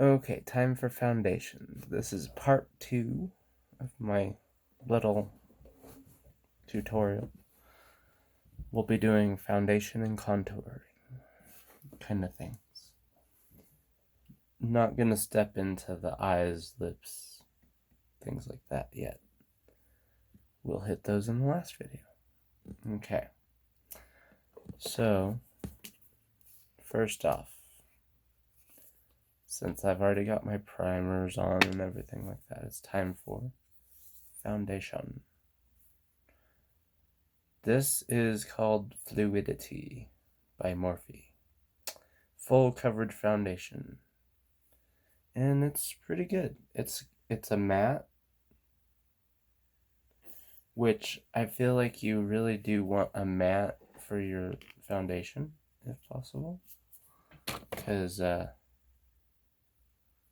Okay, time for foundation. This is part 2 of my little tutorial. We'll be doing foundation and contouring kind of things. Not gonna step into the eyes, lips, things like that yet. We'll hit those in the last video. Okay. So, first off, since I've already got my primers on and everything like that, it's time for foundation. This is called Fluidity by Morphe. Full coverage foundation. And it's pretty good. It's a matte, which I feel like you really do want a matte for your foundation, if possible. Because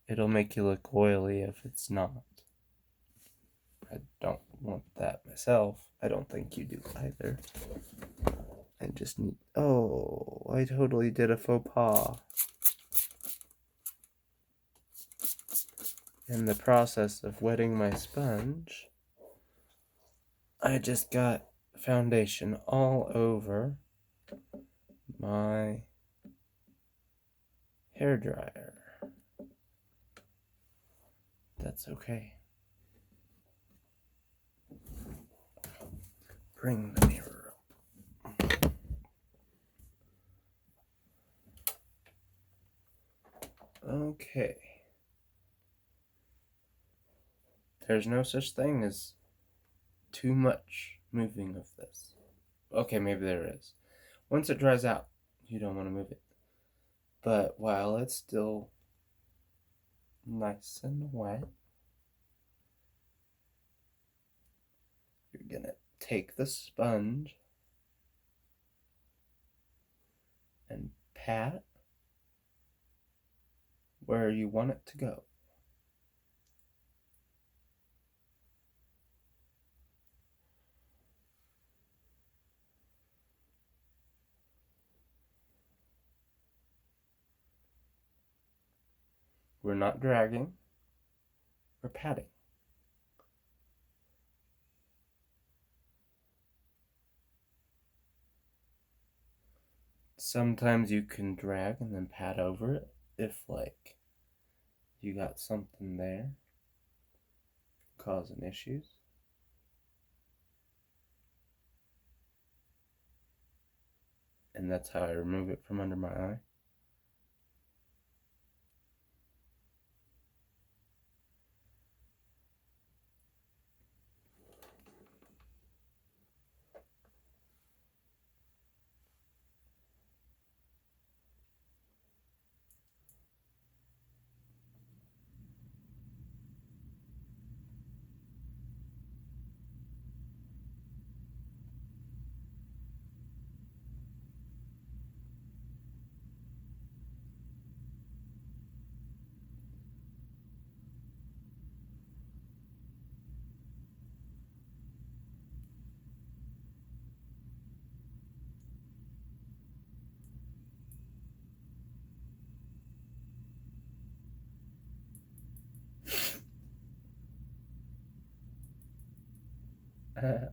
it'll make you look oily if it's not. I don't want that myself. I don't think you do either. I just need... Oh, I totally did a faux pas. In the process of wetting my sponge, I just got foundation all over my hairdryer. That's okay. Bring the mirror up. Okay. There's no such thing as too much moving of this. Okay, maybe there is. Once it dries out, you don't want to move it. But while it's still nice and wet, you're gonna take the sponge and pat where you want it to go. We're not dragging, we're patting. Sometimes you can drag and then pat over it if, like, you got something there causing issues. And that's how I remove it from under my eye.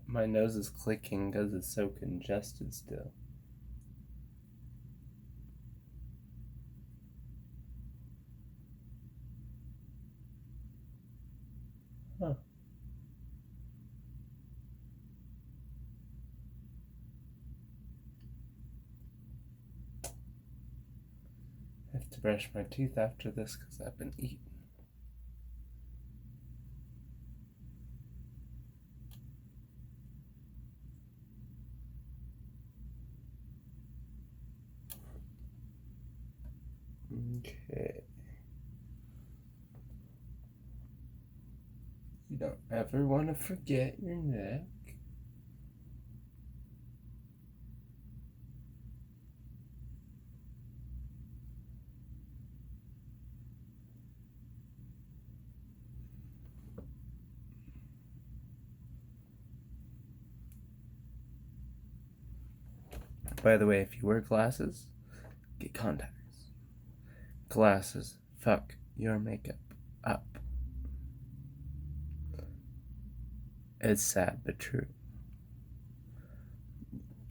My nose is clicking because it's so congested still. Huh. I have to brush my teeth after this because I've been eating. Okay. You don't ever want to forget your neck. By the way, if you wear glasses, get contacts. Glasses fuck your makeup up. It's sad but true.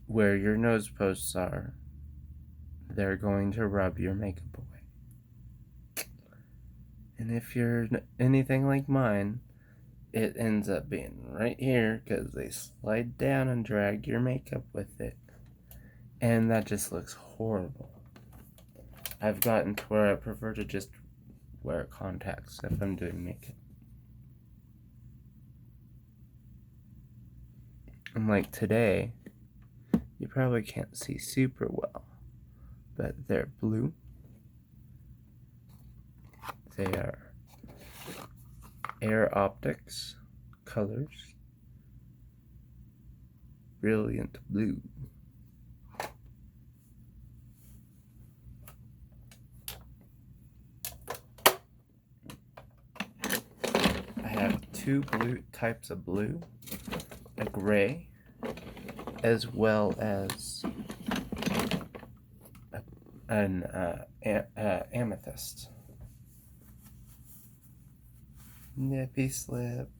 Where your nose posts are, they're going to rub your makeup away. And if you're anything like mine, it ends up being right here because they slide down and drag your makeup with it. And that just looks horrible. I've gotten to where I prefer to just wear contacts if I'm doing makeup. And like today, you probably can't see super well, but they're blue. They are Air Optics colors. Brilliant blue. I have two blue types of blue, a gray, as well as an amethyst. Nippy slip.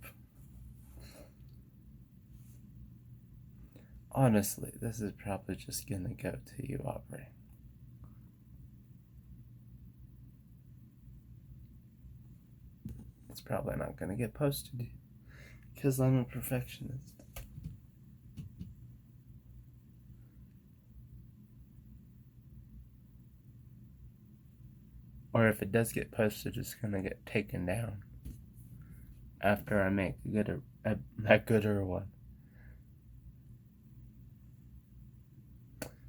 Honestly, this is probably just gonna go to you, Aubrey. It's probably not gonna get posted because I'm a perfectionist. Or if it does get posted, it's gonna get taken down after I make a gooder one.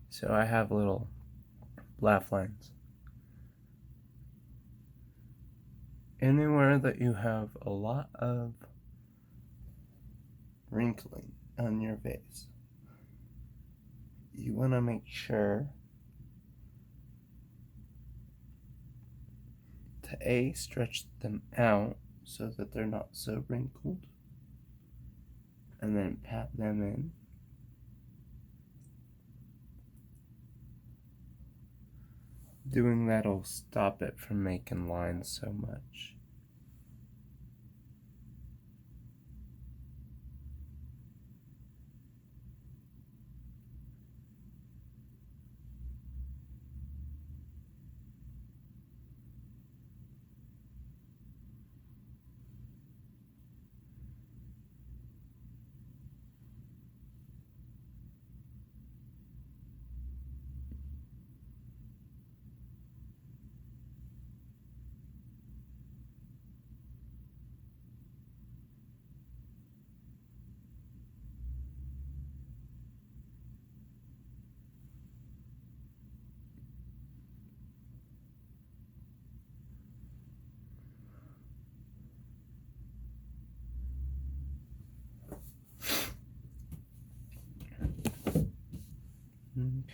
So I have little laugh lines. Anywhere that you have a lot of wrinkling on your face, you want to make sure to stretch them out so that they're not so wrinkled, and then pat them in. Doing that'll stop it from making lines so much.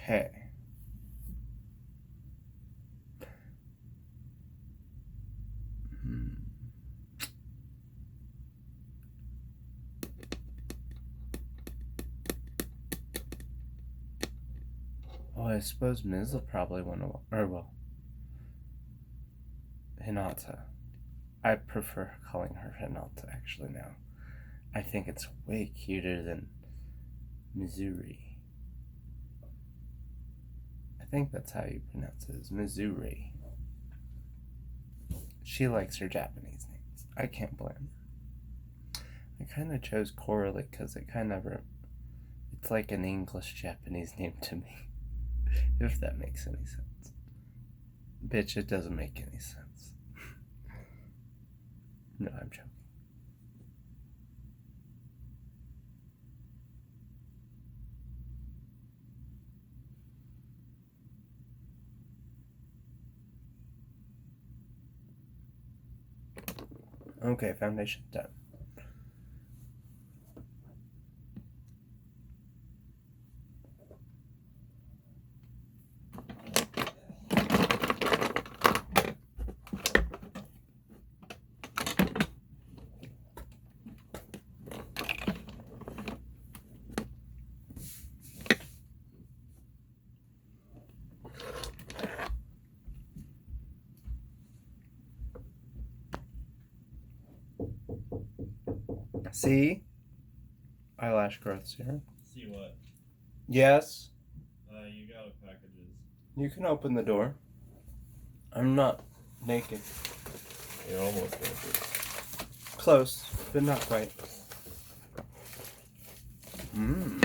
Okay. Well, I suppose Ms. will probably want to, or well, Hinata. I prefer calling her Hinata actually now. I think it's way cuter than Missouri. I think that's how you pronounce it, is Missouri. She likes her Japanese names. I can't blame her. I kind of chose Koralie because it's like an English Japanese name to me. If that makes any sense. Bitch, it doesn't make any sense. No, I'm joking. Okay, foundation done. See? Eyelash growth serum. See what? Yes. You got packages. You can open the door. I'm not naked. You're almost naked. Close, but not quite. Mmm.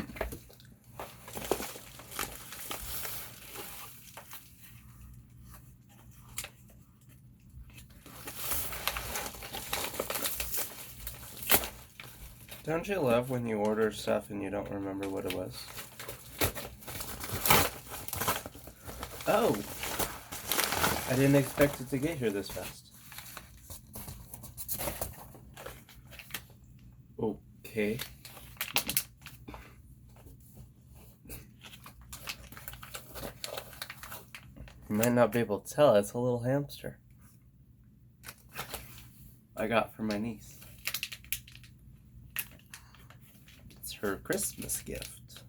Don't you love when you order stuff and you don't remember what it was? Oh! I didn't expect it to get here this fast. Okay. You might not be able to tell, it's a little hamster I got for my niece. It's her Christmas gift.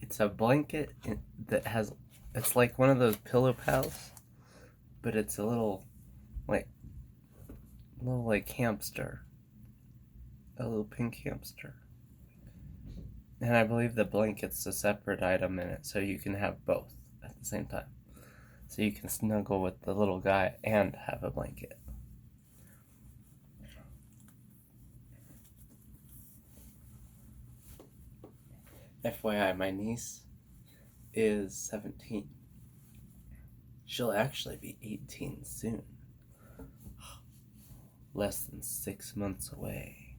It's a blanket that has, it's like one of those pillow pals, but it's a little hamster. A little pink hamster. And I believe the blanket's a separate item in it, so you can have both at the same time. So you can snuggle with the little guy and have a blanket. FYI, my niece is 17. She'll actually be 18 soon. Less than 6 months away.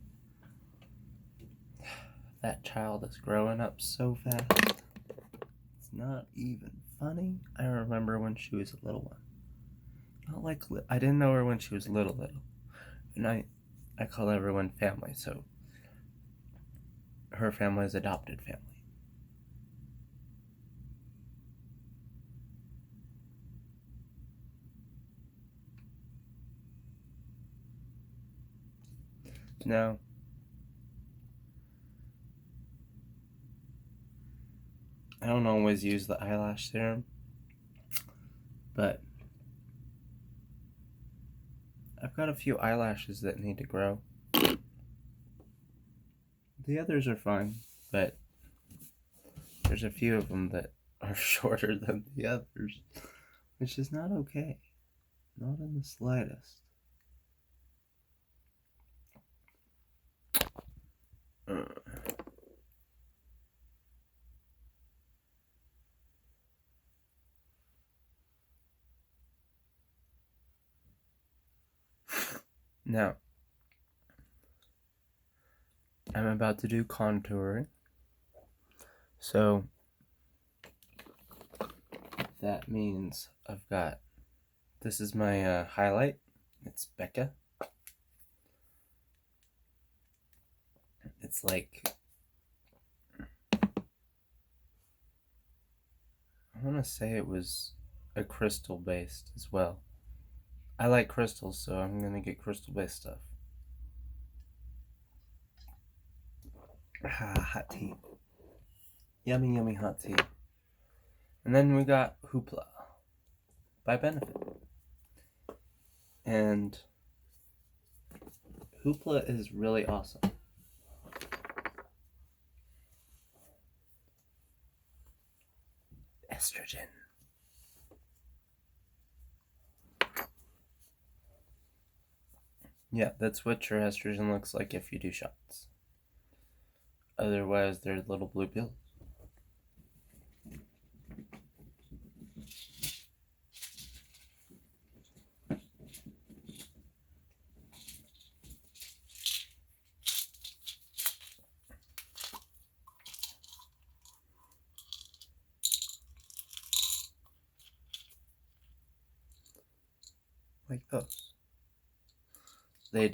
That child is growing up so fast. It's not even funny. I remember when she was a little one. Not like, I didn't know her when she was little. And I call everyone family, so her family is adopted family. No. I don't always use the eyelash serum, but I've got a few eyelashes that need to grow. The others are fine, but there's a few of them that are shorter than the others, which is not okay. Not in the slightest. Now, I'm about to do contouring. So, that means I've got, this is my highlight. It's Becca. It's like, I want to say it was a crystal based as well. I like crystals, so I'm going to get crystal based stuff. Hot tea. Yummy, yummy hot tea. And then we got Hoopla by Benefit. And Hoopla is really awesome. Estrogen. Yeah, that's what your estrogen looks like if you do shots. Otherwise, they're little blue pills. Like those. They're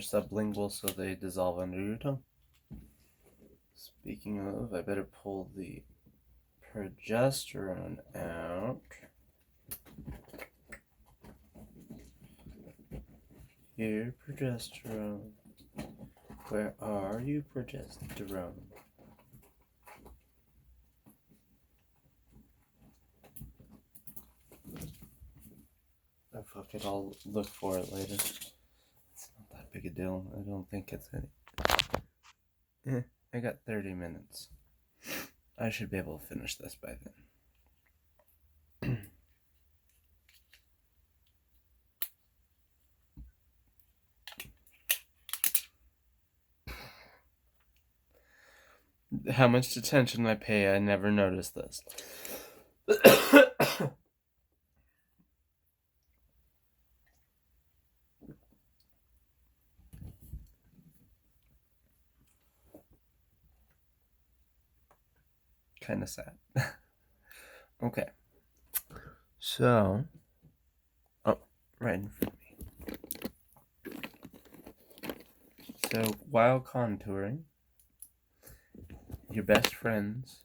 sublingual, so they dissolve under your tongue. Speaking of, I better pull the progesterone out. Here, progesterone. Where are you, progesterone? Oh, fuck it, I'll look for it later. It's not that big a deal. I don't think it's any. I got 30 minutes. I should be able to finish this by then. How much attention I pay, I never noticed this. Kind of sad. Okay. So, oh, right in front of me. So, while contouring, your best friends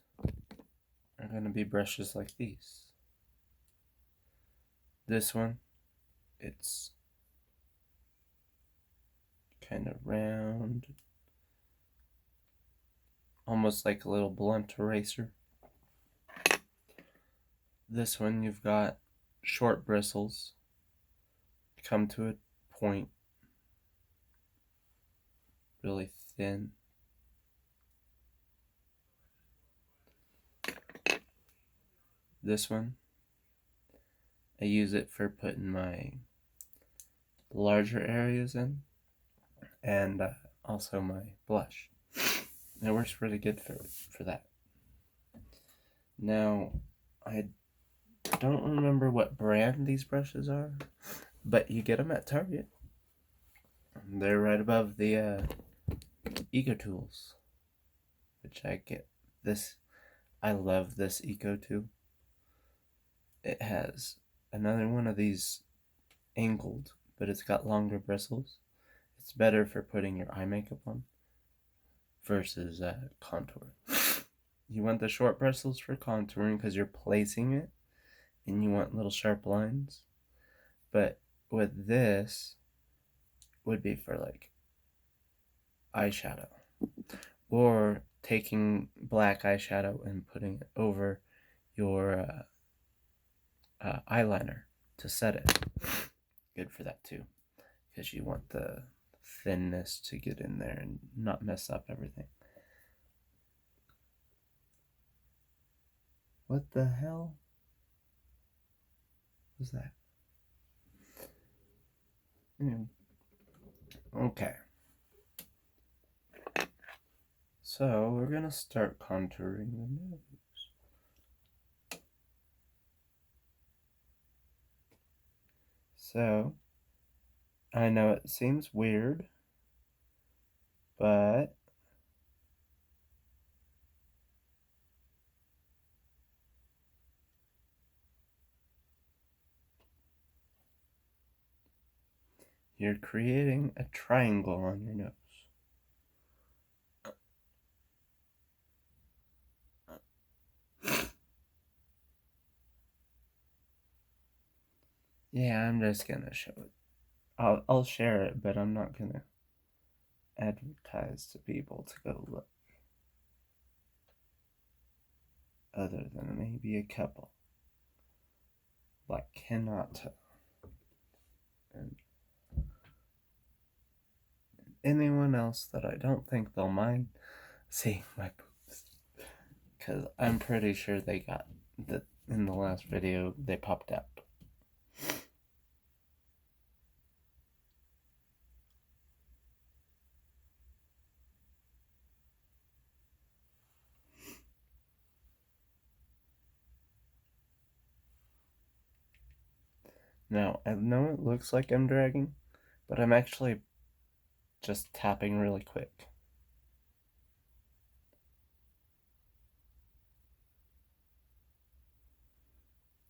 are going to be brushes like these. This one, it's kind of round, almost like a little blunt eraser. This one, you've got short bristles, come to a point, really thin. This one, I use it for putting my larger areas in, and also my blush. It works really good for that. Now, I don't remember what brand these brushes are, but you get them at Target. They're right above the Eco Tools, which I get this. I love this Eco Tool. It has another one of these angled, but it's got longer bristles. It's better for putting your eye makeup on versus contour. You want the short bristles for contouring because you're placing it and you want little sharp lines. But with this would be for like eyeshadow, or taking black eyeshadow and putting it over your eyeliner to set it. Good for that too, because you want the thinness to get in there and not mess up everything. What the hell was that? Okay. So we're gonna start contouring the nose. So I know it seems weird, but you're creating a triangle on your nose. Yeah, I'm just gonna show it. I'll share it, but I'm not gonna advertise to people to go look. Other than maybe a couple. Like cannot tell. And anyone else that I don't think they'll mind seeing my boobs. Because I'm pretty sure they got that in the last video, they popped out. Now, I know it looks like I'm dragging, but I'm actually just tapping really quick.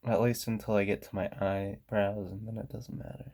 At least until I get to my eyebrows, and then it doesn't matter.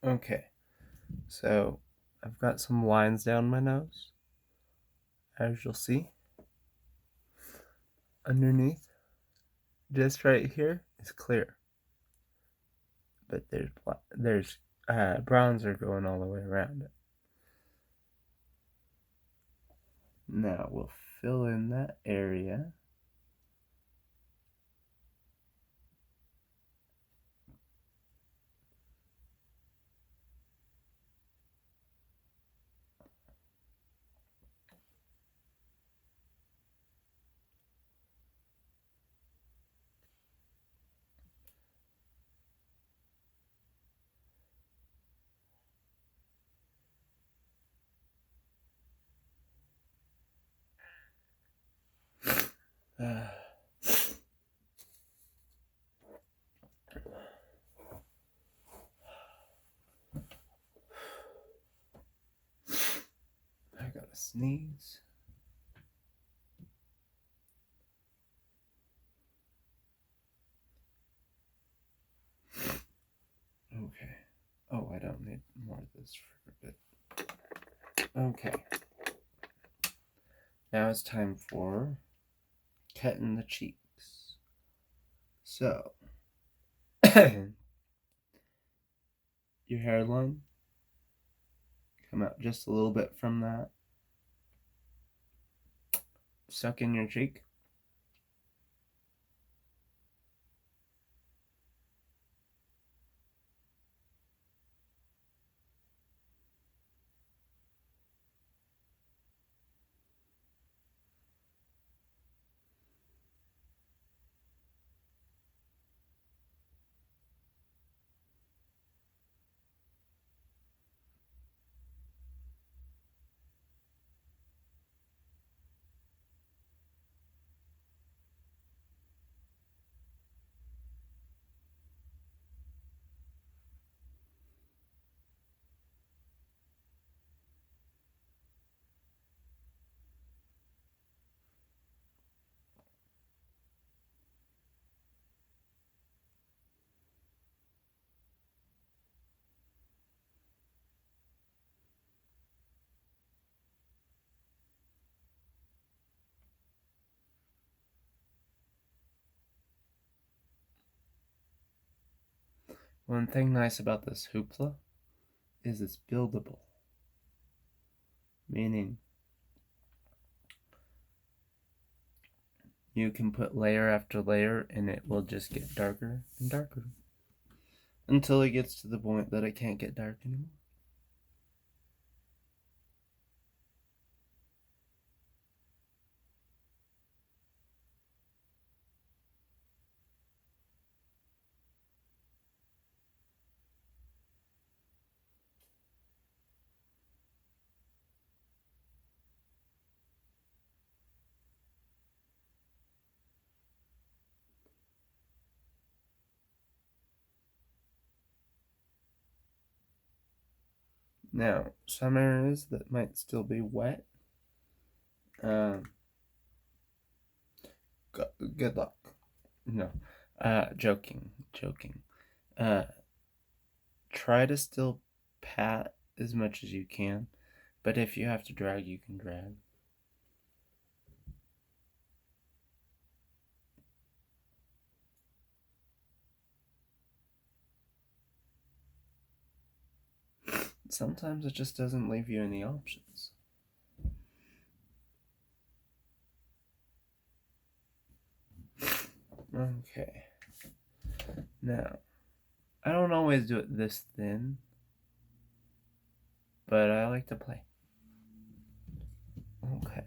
Okay, so I've got some lines down my nose, as you'll see. Underneath, just right here, is clear, but there's browns are going all the way around it. Now we'll fill in that area. I gotta sneeze. Okay. Oh, I don't need more of this for a bit. Okay. Now it's time for cutting the cheeks. So, your hairline, come out just a little bit from that. Suck in your cheek. One thing nice about this hoopla is it's buildable, meaning you can put layer after layer and it will just get darker and darker until it gets to the point that it can't get dark anymore. Now, some areas that might still be wet, good luck. No, joking. Try to still pat as much as you can, but if you have to drag, you can drag. Sometimes it just doesn't leave you any options. Okay. Now, I don't always do it this thin, but I like to play. Okay.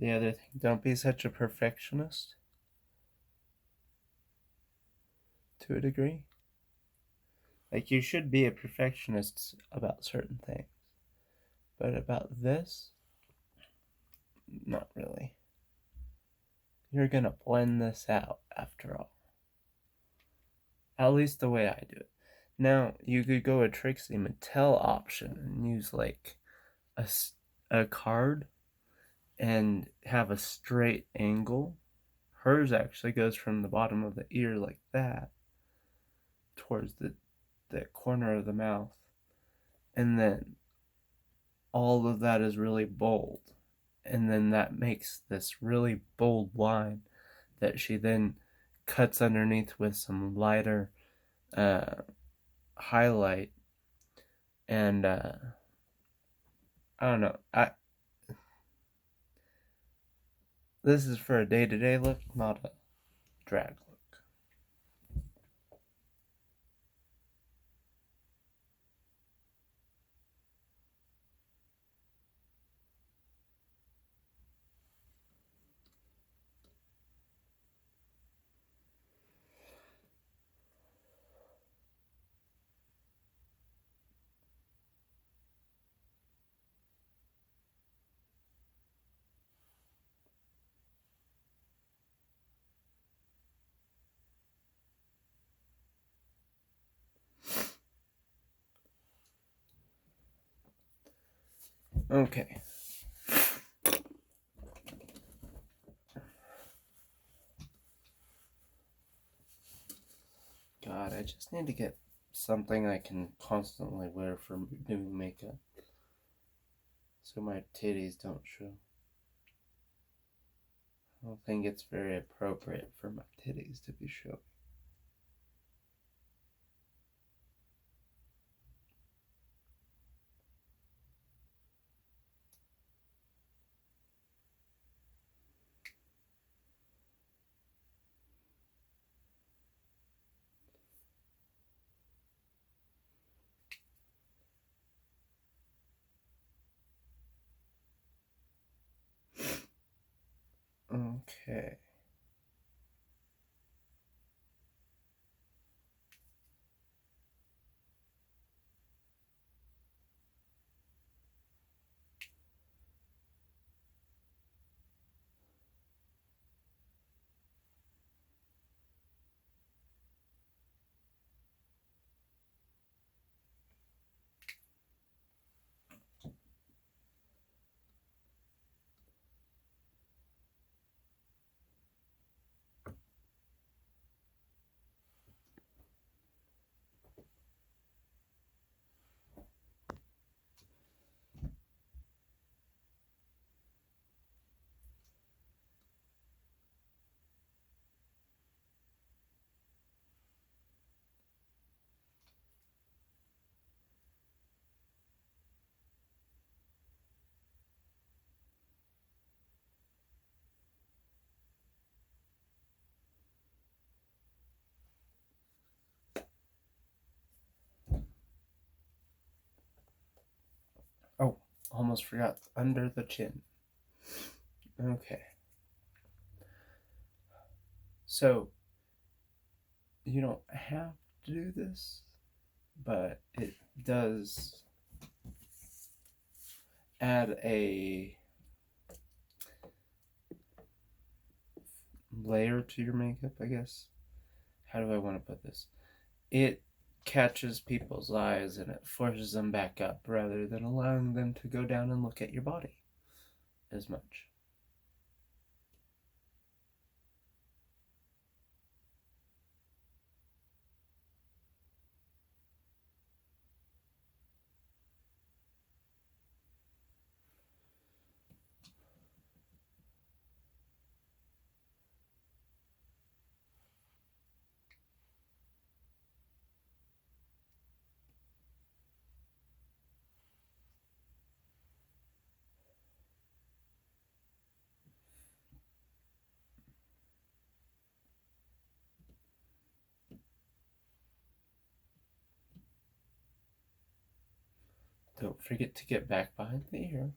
The other thing, don't be such a perfectionist to a degree. Like, you should be a perfectionist about certain things, but about this, not really. You're gonna blend this out after all. At least the way I do it. Now, you could go a Trixie Mattel option and use like a card and have a straight angle. Hers actually goes from the bottom of the ear like that towards the corner of the mouth. And then all of that is really bold. And then that makes this really bold line that she then cuts underneath with some lighter highlight. And I don't know. This is for a day-to-day look, not a drag look. Okay. God, I just need to get something I can constantly wear for doing makeup so my titties don't show. I don't think it's very appropriate for my titties to be showing. Okay. Oh, almost forgot under the chin. Okay. So, you don't have to do this, but it does add a layer to your makeup, I guess. How do I want to put this? It catches people's eyes and it forces them back up rather than allowing them to go down and look at your body as much. Don't forget to get back behind the ear.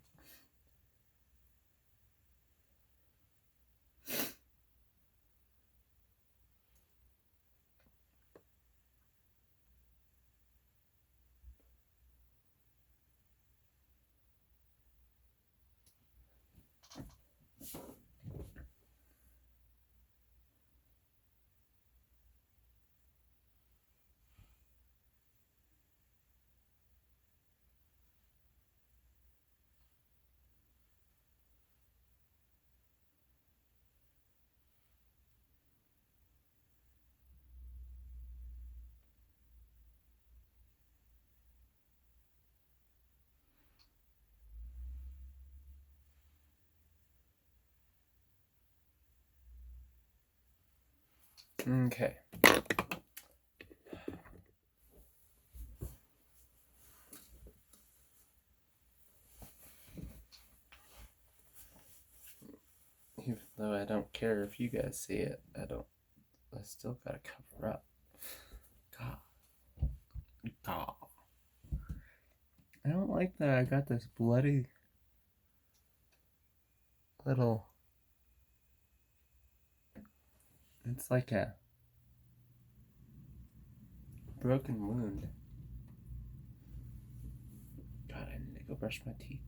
Okay. Even though I don't care if you guys see it, I still gotta cover up. God. God. I don't like that I got this bloody little. It's like a broken wound. God, I need to go brush my teeth.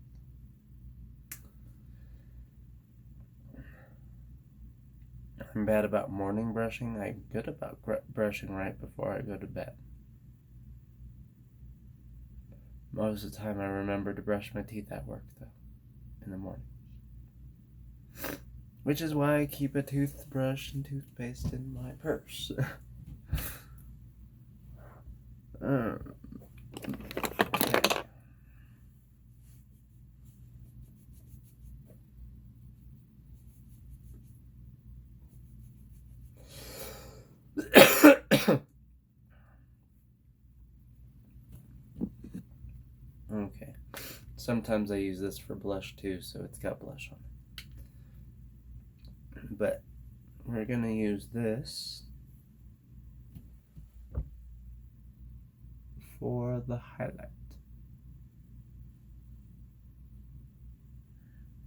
I'm bad about morning brushing. I'm good about brushing right before I go to bed. Most of the time I remember to brush my teeth at work, though, in the morning. Which is why I keep a toothbrush and toothpaste in my purse. Okay. Sometimes I use this for blush too, so it's got blush on it. But we're gonna use this for the highlight.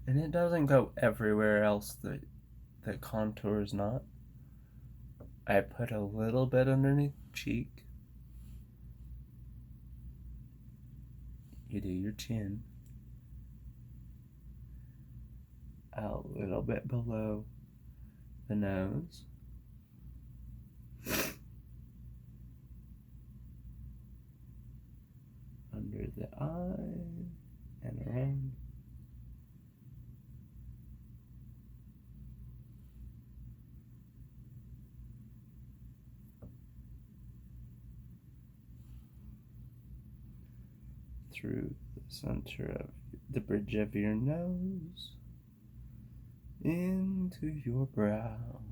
And it doesn't go everywhere else that contours not. I put a little bit underneath cheek. You do your chin. A little bit below the nose. Under the eye and around. Through the center of the bridge of your nose into your brow.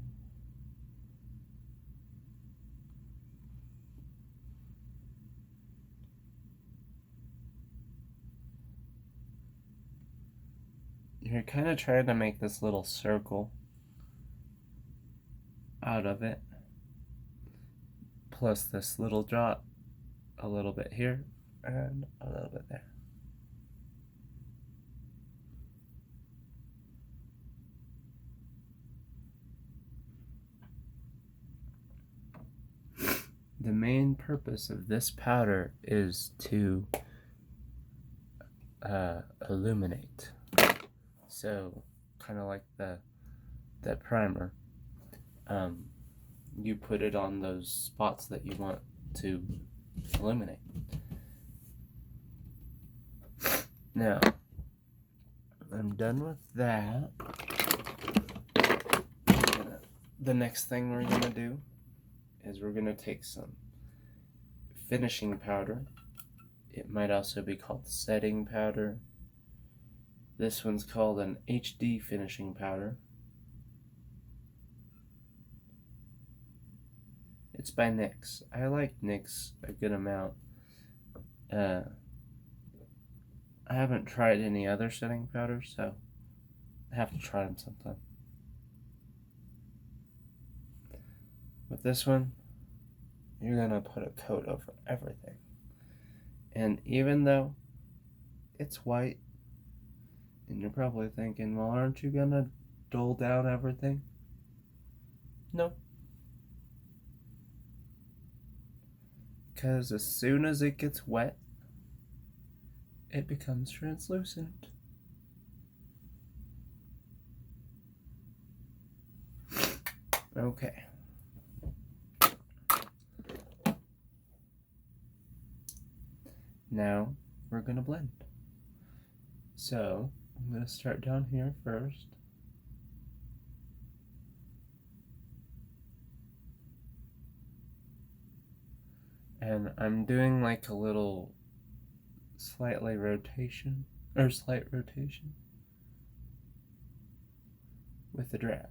You're kind of trying to make this little circle out of it, plus this little drop a little bit here and a little bit there. The main purpose of this powder is to illuminate. So, kind of like the primer, you put it on those spots that you want to illuminate. Now, I'm done with that. The next thing we're gonna do is we're gonna take some finishing powder. It might also be called setting powder. This one's called an HD finishing powder. It's by NYX. I like NYX a good amount. I haven't tried any other setting powders, so I have to try them sometime. With this one, you're gonna put a coat over everything. And even though it's white, and you're probably thinking, well, aren't you gonna dull down everything? No. Because as soon as it gets wet, it becomes translucent. Okay. Now we're going to blend. So I'm going to start down here first. And I'm doing like a little slight rotation with the drag.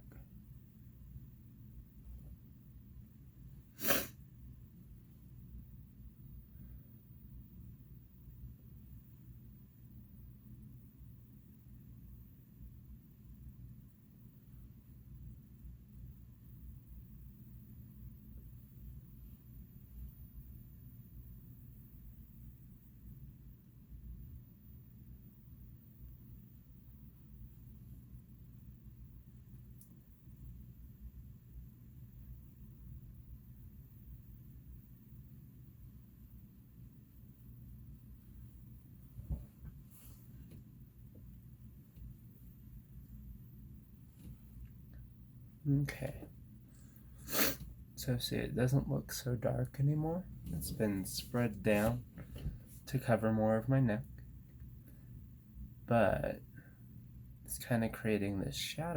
Okay. So see, it doesn't look so dark anymore. It's been spread down to cover more of my neck. But it's kind of creating this shadow